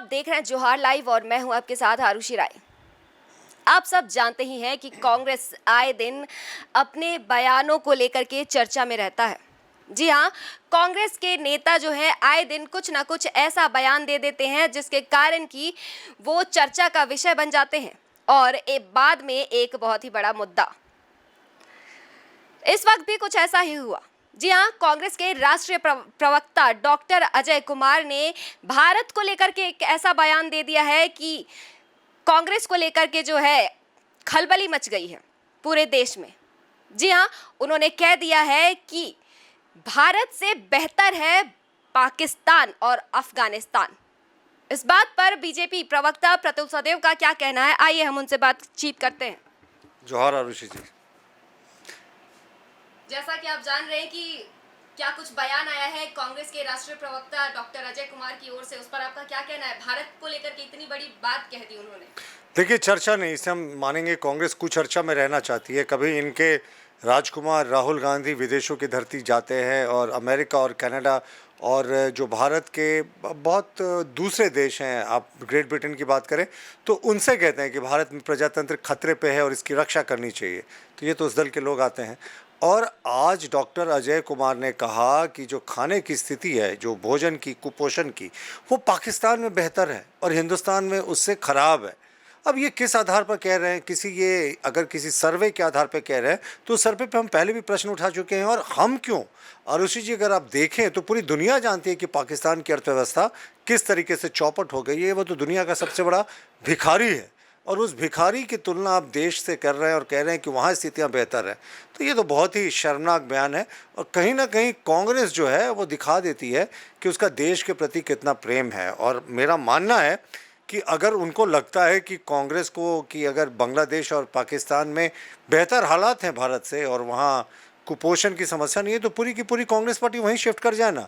देख रहे हैं जोहार लाइव और मैं हूं आपके साथ आरुषि राय। आप सब जानते ही हैं कि कांग्रेस आए दिन अपने बयानों को लेकर के चर्चा में रहता है। जी हाँ, कांग्रेस के नेता जो है आए दिन कुछ ना कुछ ऐसा बयान दे देते हैं जिसके कारण कि वो चर्चा का विषय बन जाते हैं और बाद में एक बहुत ही बड़ा मुद्दा। इस वक्त भी कुछ ऐसा ही हुआ। जी हाँ, कांग्रेस के राष्ट्रीय प्रवक्ता डॉक्टर अजय कुमार ने भारत को लेकर के एक ऐसा बयान दे दिया है कि कांग्रेस को लेकर के जो है खलबली मच गई है पूरे देश में। जी हाँ, उन्होंने कह दिया है कि भारत से बेहतर है पाकिस्तान और अफगानिस्तान। इस बात पर बीजेपी प्रवक्ता प्रतुल सदेव का क्या कहना है, आइए हम उनसे बातचीत करते हैं। जोहार आरुषि जी। जैसा कि आप जान रहे हैं कि क्या कुछ बयान आया है कांग्रेस के राष्ट्रीय प्रवक्ता डॉक्टर अजय कुमार की ओर से, उस पर आपका क्या कहना है? भारत को लेकर के इतनी बड़ी बात कह दी उन्होंने। देखिए, चर्चा नहीं, इसे हम मानेंगे कांग्रेस कुछ चर्चा में रहना चाहती है। कभी इनके राजकुमार राहुल गांधी विदेशों की धरती जाते हैं और अमेरिका और कनाडा और जो भारत के बहुत दूसरे देश हैं, आप ग्रेट ब्रिटेन की बात करें तो उनसे कहते हैं कि भारत में प्रजातंत्र खतरे पे है और इसकी रक्षा करनी चाहिए। तो ये तो उस दल के लोग आते हैं। और आज डॉक्टर अजय कुमार ने कहा कि जो खाने की स्थिति है, जो भोजन की, कुपोषण की, वो पाकिस्तान में बेहतर है और हिंदुस्तान में उससे ख़राब है। अब ये किस आधार पर कह रहे हैं? अगर किसी सर्वे के आधार पर कह रहे हैं तो सर्वे पे हम पहले भी प्रश्न उठा चुके हैं। और हम क्यों, आरुषि जी, अगर आप देखें तो पूरी दुनिया जानती है कि पाकिस्तान की अर्थव्यवस्था किस तरीके से चौपट हो गई है। वो तो दुनिया का सबसे बड़ा भिखारी है और उस भिखारी की तुलना आप देश से कर रहे हैं और कह रहे हैं कि वहाँ स्थितियाँ बेहतर हैं। तो ये तो बहुत ही शर्मनाक बयान है और कहीं ना कहीं कांग्रेस जो है वो दिखा देती है कि उसका देश के प्रति कितना प्रेम है। और मेरा मानना है कि अगर उनको लगता है कि कांग्रेस को कि अगर बांग्लादेश और पाकिस्तान में बेहतर हालात हैं भारत से और वहाँ कुपोषण की समस्या नहीं है, तो पूरी की पूरी कांग्रेस पार्टी वहीं शिफ्ट कर जाए ना,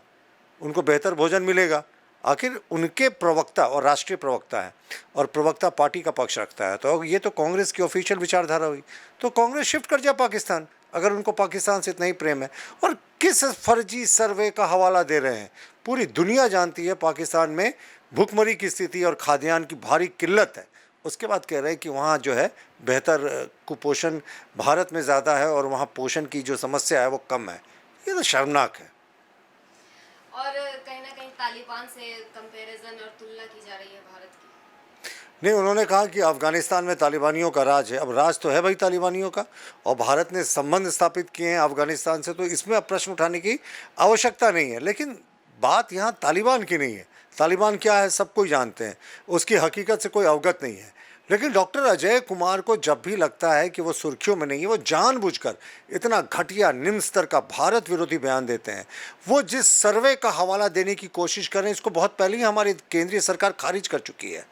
उनको बेहतर भोजन मिलेगा। आखिर उनके प्रवक्ता और राष्ट्रीय प्रवक्ता है और प्रवक्ता पार्टी का पक्ष रखता है, तो ये तो कांग्रेस की ऑफिशियल विचारधारा हुई। तो कांग्रेस शिफ्ट कर जाए पाकिस्तान, अगर उनको पाकिस्तान से इतना ही प्रेम है। और किस फर्जी सर्वे का हवाला दे रहे हैं? पूरी दुनिया जानती है पाकिस्तान में भूखमरी की स्थिति और खाद्यान्न की भारी किल्लत है। उसके बाद कह रहे हैं कि वहाँ जो है बेहतर कुपोषण भारत में ज़्यादा है और वहाँ पोषण की जो समस्या है वो कम है। ये तो शर्मनाक है। और कहीं ना कहीं तालिबान से कंपैरिजन और तुलना की जा रही है भारत की। नहीं, उन्होंने कहा कि अफ़गानिस्तान में तालिबानियों का राज है। अब राज तो है भाई तालिबानियों का, और भारत ने संबंध स्थापित किए हैं अफ़गानिस्तान से, तो इसमें अब प्रश्न उठाने की आवश्यकता नहीं है। लेकिन बात यहाँ तालिबान की नहीं है। तालिबान क्या है सब कोई जानते हैं, उसकी हकीकत से कोई अवगत नहीं है। लेकिन डॉक्टर अजय कुमार को जब भी लगता है कि वो सुर्खियों में नहीं है, वो जानबूझकर इतना घटिया निम्न स्तर का भारत विरोधी बयान देते हैं। वो जिस सर्वे का हवाला देने की कोशिश कर रहे हैं, इसको बहुत पहले ही हमारी केंद्रीय सरकार खारिज कर चुकी है।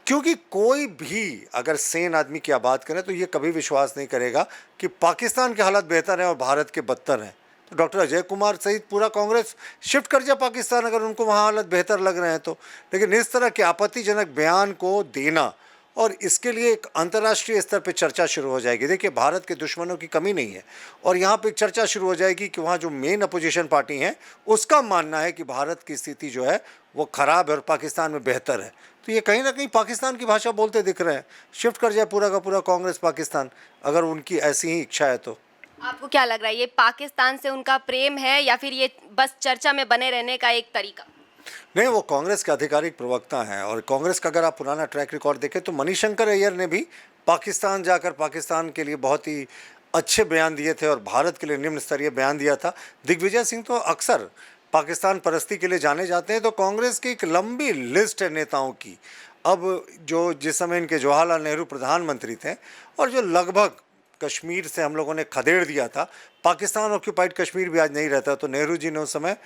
क्योंकि कोई भी अगर सेन आदमी की बात करें तो ये कभी विश्वास नहीं करेगा कि पाकिस्तान के हालात बेहतर हैं और भारत के बदतर हैं। तो डॉक्टर अजय कुमार सहित पूरा कांग्रेस शिफ्ट कर जाए पाकिस्तान, अगर उनको वहाँ हालत बेहतर लग रहे हैं तो। लेकिन इस तरह के आपत्तिजनक बयान को देना, और इसके लिए एक अंतर्राष्ट्रीय स्तर पर चर्चा शुरू हो जाएगी। देखिए, भारत के दुश्मनों की कमी नहीं है और यहाँ पे एक चर्चा शुरू हो जाएगी कि वहाँ जो मेन अपोजिशन पार्टी हैं उसका मानना है कि भारत की स्थिति जो है वो ख़राब है और पाकिस्तान में बेहतर है। तो ये कहीं ना कहीं पाकिस्तान की भाषा बोलते दिख रहे हैं। शिफ्ट कर जाए पूरा का पूरा कांग्रेस पाकिस्तान, अगर उनकी ऐसी ही इच्छा है तो। आपको क्या लग रहा है, ये पाकिस्तान से उनका प्रेम है या फिर ये बस चर्चा में बने रहने का एक तरीका? नहीं, वो कांग्रेस के आधिकारिक प्रवक्ता हैं और कांग्रेस का अगर आप पुराना ट्रैक रिकॉर्ड देखें तो मणिशंकर अय्यर ने भी पाकिस्तान जाकर पाकिस्तान के लिए बहुत ही अच्छे बयान दिए थे और भारत के लिए निम्न स्तरीय बयान दिया था। दिग्विजय सिंह तो अक्सर पाकिस्तान परस्ती के लिए जाने जाते हैं। तो कांग्रेस की एक लंबी लिस्ट है नेताओं की। अब जो जिस समय इनके जवाहरलाल नेहरू प्रधानमंत्री थे और जो लगभग कश्मीर से हम लोगों ने खदेड़ दिया था, पाकिस्तान ऑक्यूपाइड कश्मीर भी आज नहीं रहता, तो नेहरू जी ने उस समय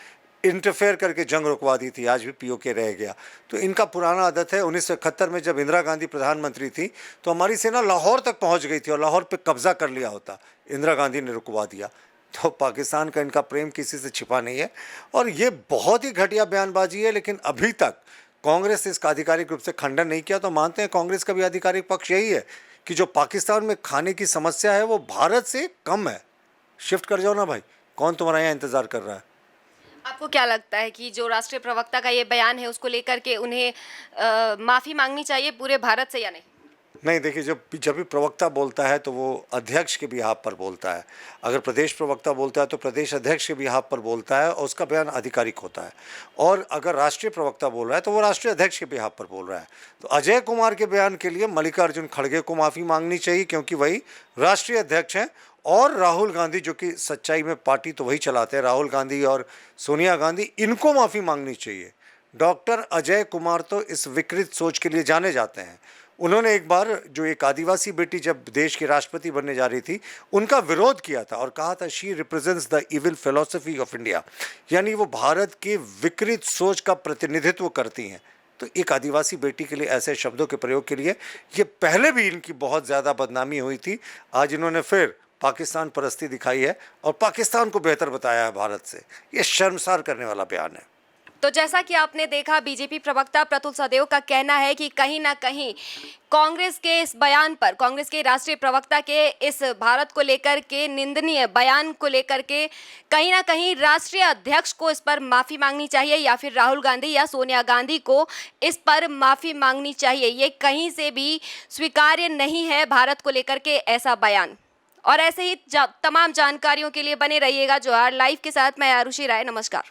इंटरफेयर करके जंग रुकवा दी थी, आज भी पीओके रह गया। तो इनका पुराना आदत है। 1971 में जब इंदिरा गांधी प्रधानमंत्री थी तो हमारी सेना लाहौर तक पहुंच गई थी और लाहौर पे कब्जा कर लिया होता, इंदिरा गांधी ने रुकवा दिया। तो पाकिस्तान का इनका प्रेम किसी से छिपा नहीं है और ये बहुत ही घटिया बयानबाजी है। लेकिन अभी तक कांग्रेस ने इसका आधिकारिक रूप से खंडन नहीं किया। तो मानते हैं कांग्रेस का भी आधिकारिक पक्ष यही है कि जो पाकिस्तान में खाने की समस्या है वो भारत से कम है। शिफ्ट कर जाओ ना भाई, कौन तुम्हारा यहाँ इंतज़ार कर रहा है? आपको क्या लगता है कि जो राष्ट्रीय प्रवक्ता का ये बयान है उसको लेकर के उन्हें माफी मांगनी चाहिए पूरे भारत से या नहीं? नहीं, देखिए, जब जब भी प्रवक्ता बोलता है तो वो अध्यक्ष के बिहाफ पर बोलता है। अगर प्रदेश प्रवक्ता बोलता है तो प्रदेश अध्यक्ष के बिहाफ पर बोलता है और उसका बयान आधिकारिक होता है। और अगर राष्ट्रीय प्रवक्ता बोल रहा है तो वो राष्ट्रीय अध्यक्ष के बिहाफ पर बोल रहा है। तो अजय कुमार के बयान के लिए मल्लिकार्जुन खड़गे को माफ़ी मांगनी चाहिए, क्योंकि वही राष्ट्रीय अध्यक्ष हैं। और राहुल गांधी, जो कि सच्चाई में पार्टी तो वही चलाते हैं, राहुल गांधी और सोनिया गांधी, इनको माफ़ी मांगनी चाहिए। डॉक्टर अजय कुमार तो इस विकृत सोच के लिए जाने जाते हैं। उन्होंने एक बार, जो एक आदिवासी बेटी जब देश की राष्ट्रपति बनने जा रही थी, उनका विरोध किया था और कहा था she represents the evil philosophy of India, यानी वो भारत के विकृत सोच का प्रतिनिधित्व करती हैं। तो एक आदिवासी बेटी के लिए ऐसे शब्दों के प्रयोग के लिए, ये पहले भी इनकी बहुत ज़्यादा बदनामी हुई थी। आज इन्होंने फिर पाकिस्तान परस्ती दिखाई है और पाकिस्तान को बेहतर बताया है भारत से। ये शर्मसार करने वाला बयान है। तो जैसा कि आपने देखा, बीजेपी प्रवक्ता प्रतुल सदेव का कहना है कि कहीं ना कहीं कांग्रेस के इस बयान पर, कांग्रेस के राष्ट्रीय प्रवक्ता के इस भारत को लेकर के निंदनीय बयान को लेकर के कहीं ना कहीं राष्ट्रीय अध्यक्ष को इस पर माफ़ी मांगनी चाहिए या फिर राहुल गांधी या सोनिया गांधी को इस पर माफ़ी मांगनी चाहिए। ये कहीं से भी स्वीकार्य नहीं है भारत को लेकर के ऐसा बयान। और ऐसे ही तमाम जानकारियों के लिए बने रहिएगा जोहार लाइव के साथ। मैं आरुषि राय, नमस्कार।